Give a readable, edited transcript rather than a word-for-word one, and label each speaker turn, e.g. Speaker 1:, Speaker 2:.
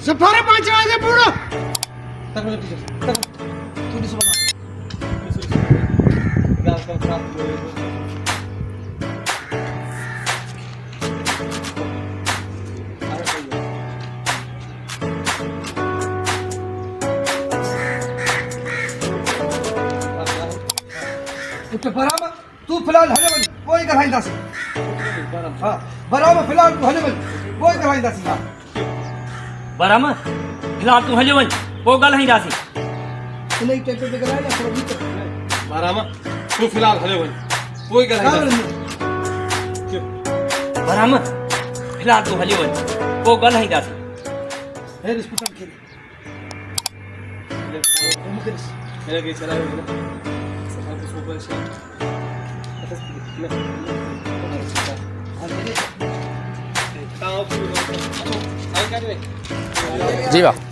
Speaker 1: सफारे 5 वाजे पूरा
Speaker 2: तक मुझे टीचर तक तू नहीं सुना गाल का खराब तो बराबर तू फिलहाल हले बन कोई कराइंदा सी हां बराबर फिलहाल तू हले बन कोई कराइंदा सी हां
Speaker 3: बराबर फिलहाल तू हले वञ पोइ ॻाल्हाईंदासीं
Speaker 2: नहीं ट्रैक्टर पे कराया थोड़ा बीच
Speaker 4: बारामा तू फिलहाल हले वञ कोई ॻाल्हाईंदा
Speaker 3: बराबर फिलहाल तू हले वञ पोइ ॻाल्हाईंदासीं
Speaker 2: है रिस्पॉन्स खेल
Speaker 4: मेरा के चला गया सफा के सुपर से
Speaker 3: जी वाह